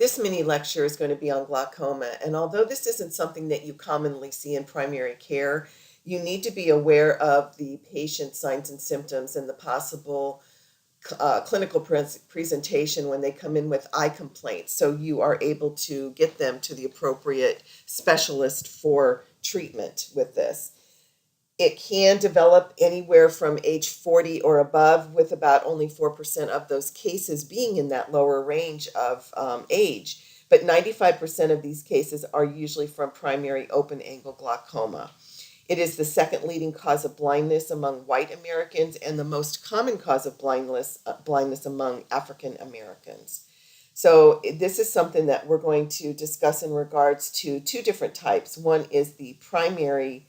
This mini lecture is going to be on glaucoma, and although this isn't something that you commonly see in primary care, you need to be aware of the patient signs and symptoms and the possible clinical presentation when they come in with eye complaints, so you are able to get them to the appropriate specialist for treatment with this. It can develop anywhere from age 40 or above, with about only 4% of those cases being in that lower range of age. But 95% of these cases are usually from primary open angle glaucoma. It is the second leading cause of blindness among white Americans and the most common cause of blindness among African Americans. So this is something that we're going to discuss in regards to two different types. One is the primary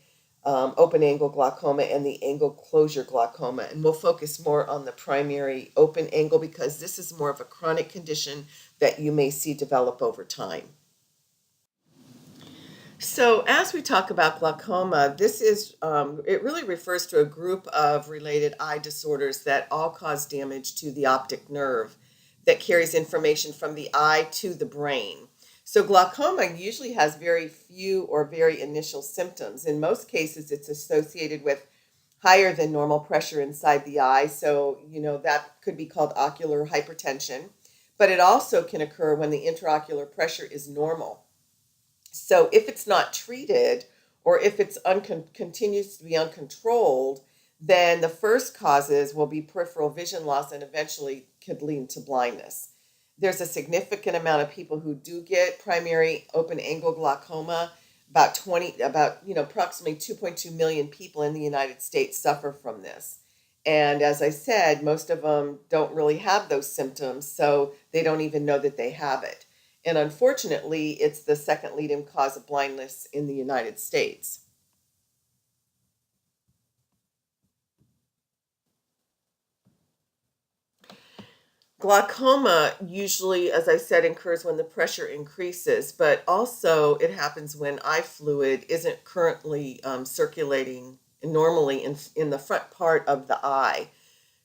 open angle glaucoma and the angle closure glaucoma. And we'll focus more on the primary open angle because this is more of a chronic condition that you may see develop over time. So as we talk about glaucoma, this is, it really refers to a group of related eye disorders that all cause damage to the optic nerve that carries information from the eye to the brain. So glaucoma usually has very few or very initial symptoms. In most cases, it's associated with higher than normal pressure inside the eye. So, that could be called ocular hypertension, but it also can occur when the intraocular pressure is normal. So if it's not treated or if it's continues to be uncontrolled, then the first causes will be peripheral vision loss and eventually could lead to blindness. There's a significant amount of people who do get primary open angle glaucoma. Approximately 2.2 million people in the United States suffer from this. And as I said, most of them don't really have those symptoms, so they don't even know that they have it. And unfortunately, it's the second leading cause of blindness in the United States. Glaucoma usually, as I said, occurs when the pressure increases, but also it happens when eye fluid isn't currently circulating normally in the front part of the eye.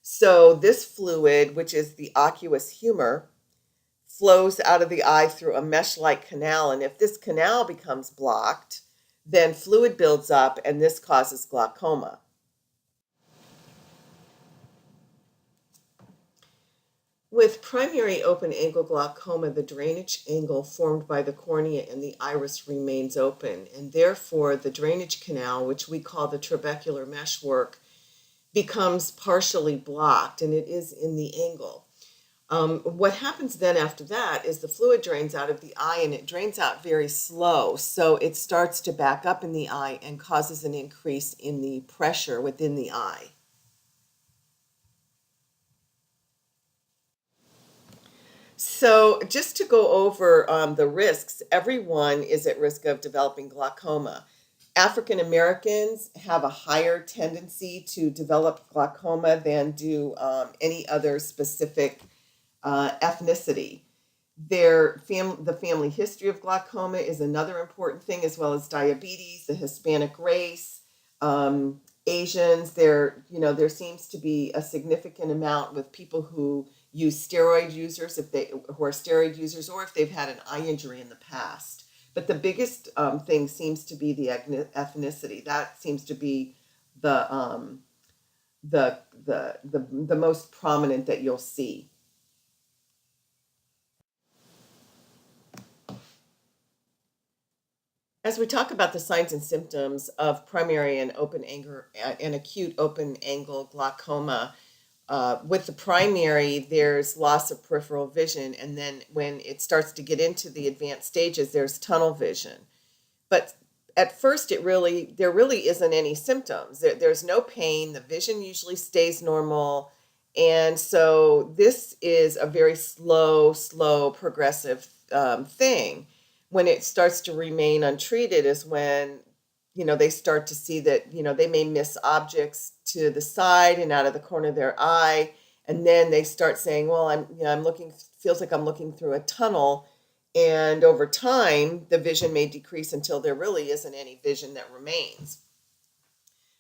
So this fluid, which is the aqueous humor, flows out of the eye through a mesh-like canal. And if this canal becomes blocked, then fluid builds up and this causes glaucoma. With primary open angle glaucoma, the drainage angle formed by the cornea and the iris remains open, and therefore the drainage canal, which we call the trabecular meshwork, becomes partially blocked, and it is in the angle. What happens then after that is the fluid drains out of the eye, and it drains out very slow, so it starts to back up in the eye and causes an increase in the pressure within the eye. So just to go over the risks, everyone is at risk of developing glaucoma. African Americans have a higher tendency to develop glaucoma than do any other specific ethnicity. The family history of glaucoma is another important thing, as well as diabetes, the Hispanic race, Asians. There seems to be a significant amount with people who use steroid users, who are steroid users, or if they've had an eye injury in the past. But the biggest thing seems to be the ethnicity. That seems to be the most prominent that you'll see. As we talk about the signs and symptoms of primary and acute open angle glaucoma, with the primary, there's loss of peripheral vision, and then when it starts to get into the advanced stages, there's tunnel vision. But at first, there really isn't any symptoms. There's no pain. The vision usually stays normal, and so this is a very slow progressive thing. When it starts to remain untreated is when, they start to see that, they may miss objects to the side and out of the corner of their eye. And then they start saying, well, feels like I'm looking through a tunnel. And over time, the vision may decrease until there really isn't any vision that remains.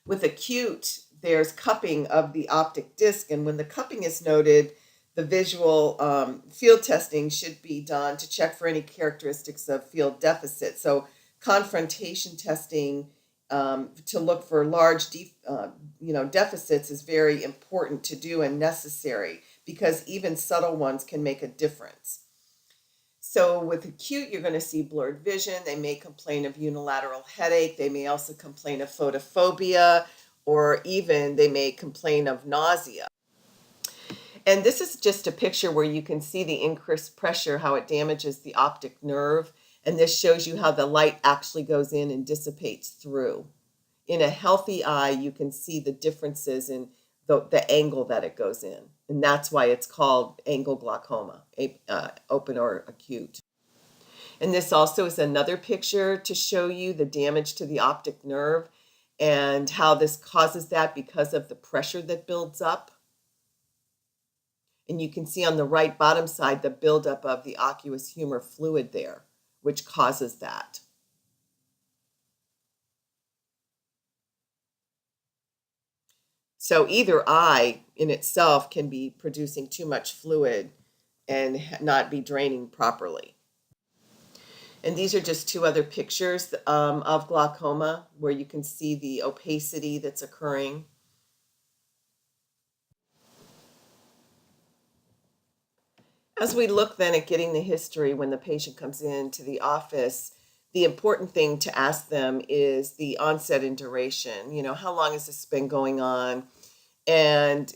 With acute, there's cupping of the optic disc. And when the cupping is noted, The visual field testing should be done to check for any characteristics of field deficit. So confrontation testing to look for large deficits is very important to do and necessary, because even subtle ones can make a difference. So with acute, you're going to see blurred vision. They may complain of unilateral headache. They may also complain of photophobia, or even they may complain of nausea. And this is just a picture where you can see the increased pressure, how it damages the optic nerve. And this shows you how the light actually goes in and dissipates through. In a healthy eye, you can see the differences in the angle that it goes in. And that's why it's called angle glaucoma, open or acute. And this also is another picture to show you the damage to the optic nerve and how this causes that because of the pressure that builds up. And you can see on the right bottom side the buildup of the aqueous humor fluid there, which causes that. So either eye in itself can be producing too much fluid and not be draining properly. And these are just two other pictures of glaucoma where you can see the opacity that's occurring. As we look then at getting the history when the patient comes into the office, the important thing to ask them is the onset and duration. How long has this been going on? And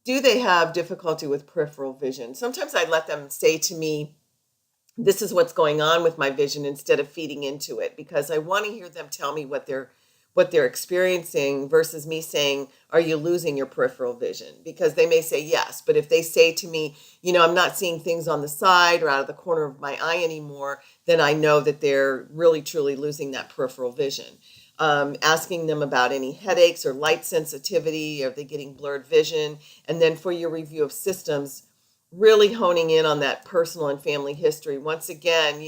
do they have difficulty with peripheral vision? Sometimes I let them say to me, this is what's going on with my vision, instead of feeding into it, because I want to hear them tell me what they're experiencing versus me saying, are you losing your peripheral vision? Because they may say yes, but if they say to me, I'm not seeing things on the side or out of the corner of my eye anymore, then I know that they're really truly losing that peripheral vision. Asking them about any headaches or light sensitivity, are they getting blurred vision? And then for your review of systems, really honing in on that personal and family history. Once again,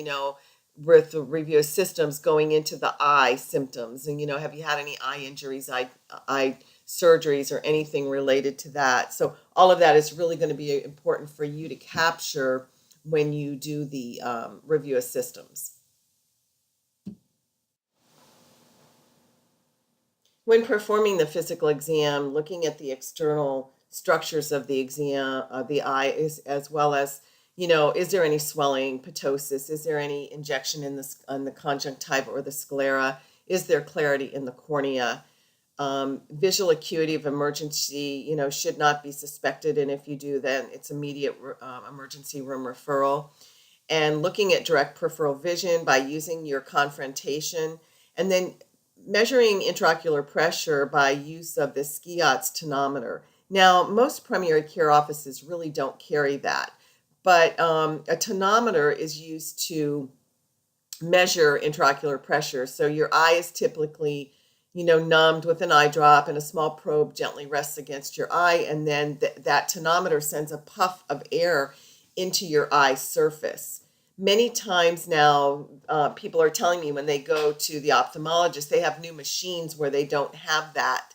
with the review of systems, going into the eye symptoms, and have you had any eye injuries, eye surgeries, or anything related to that? So all of that is really going to be important for you to capture when you do the review of systems. When performing the physical exam, looking at the external structures of the exam of the eye, as well as, is there any swelling, ptosis? Is there any injection in the conjunctiva or the sclera? Is there clarity in the cornea? Visual acuity of emergency, should not be suspected. And if you do, then it's immediate emergency room referral. And looking at direct peripheral vision by using your confrontation, and then measuring intraocular pressure by use of the Skiot's tonometer. Now, most primary care offices really don't carry that, but a tonometer is used to measure intraocular pressure. So your eye is typically, numbed with an eye drop, and a small probe gently rests against your eye, and then that tonometer sends a puff of air into your eye surface. Many times now, people are telling me when they go to the ophthalmologist, they have new machines where they don't have that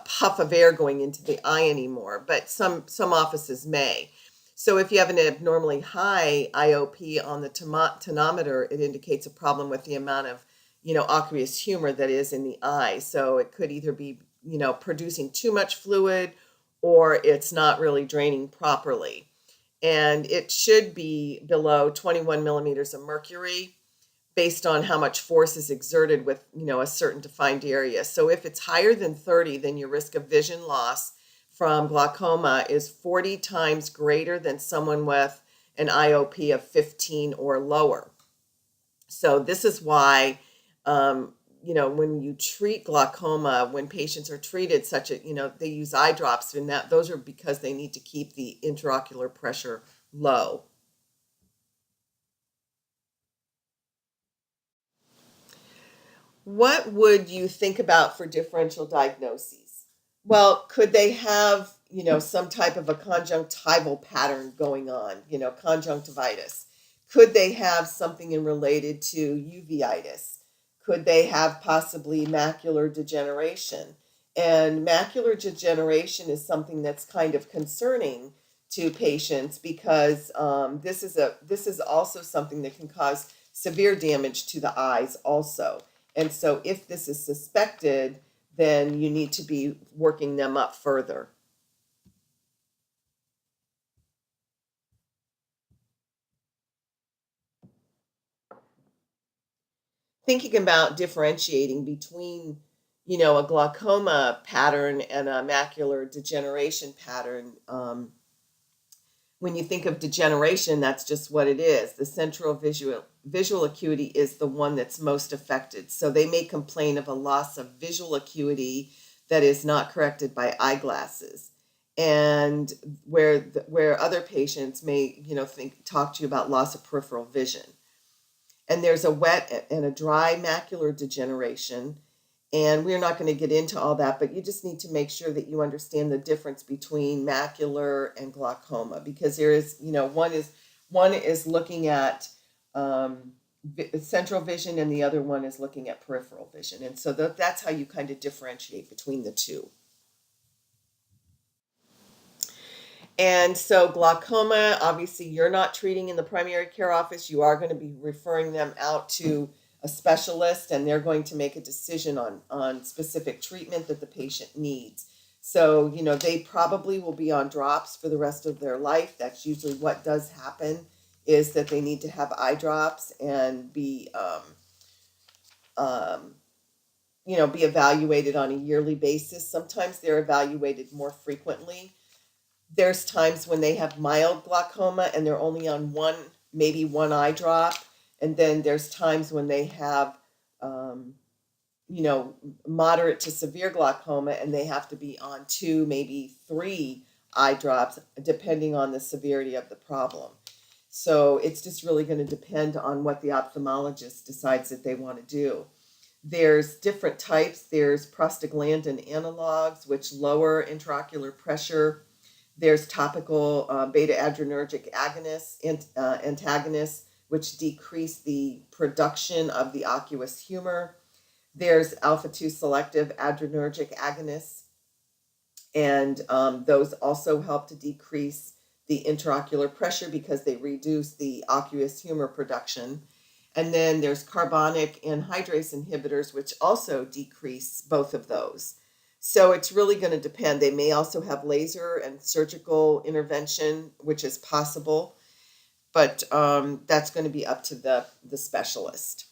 puff of air going into the eye anymore, but some offices may. So if you have an abnormally high IOP on the tonometer, it indicates a problem with the amount of, aqueous humor that is in the eye. So it could either be, producing too much fluid, or it's not really draining properly. And it should be below 21 millimeters of mercury based on how much force is exerted with, a certain defined area. So if it's higher than 30, then your risk of vision loss from glaucoma is 40 times greater than someone with an IOP of 15 or lower. So this is why, when you treat glaucoma, when patients are treated they use eye drops, and those are because they need to keep the intraocular pressure low. What would you think about for differential diagnoses? Well, could they have, some type of a conjunctival pattern going on, conjunctivitis? Could they have something related to uveitis? Could they have possibly macular degeneration? And macular degeneration is something that's kind of concerning to patients because this is also something that can cause severe damage to the eyes also. And so if this is suspected, then you need to be working them up further. Thinking about differentiating between, a glaucoma pattern and a macular degeneration pattern. When you think of degeneration, that's just what it is. The central visual acuity is the one that's most affected. So they may complain of a loss of visual acuity that is not corrected by eyeglasses. And where other patients may, talk to you about loss of peripheral vision. And there's a wet and a dry macular degeneration. And we're not going to get into all that, but you just need to make sure that you understand the difference between macular and glaucoma, because there is, one is looking at central vision and the other one is looking at peripheral vision. And so that's how you kind of differentiate between the two. And so glaucoma, obviously, you're not treating in the primary care office. You are going to be referring them out to a specialist, and they're going to make a decision on specific treatment that the patient needs. So, they probably will be on drops for the rest of their life. That's usually what does happen, is that they need to have eye drops and be evaluated on a yearly basis. Sometimes they're evaluated more frequently. There's times when they have mild glaucoma and they're only on maybe one eye drop. And then there's times when they have, moderate to severe glaucoma and they have to be on 2, maybe 3 eye drops, depending on the severity of the problem. So it's just really going to depend on what the ophthalmologist decides that they want to do. There's different types. There's prostaglandin analogs, which lower intraocular pressure. There's topical beta-adrenergic antagonists, which decrease the production of the aqueous humor. There's alpha-2 selective adrenergic agonists, and those also help to decrease the intraocular pressure because they reduce the aqueous humor production. And then there's carbonic anhydrase inhibitors, which also decrease both of those. So it's really going to depend. They may also have laser and surgical intervention, which is possible, but that's going to be up to the specialist.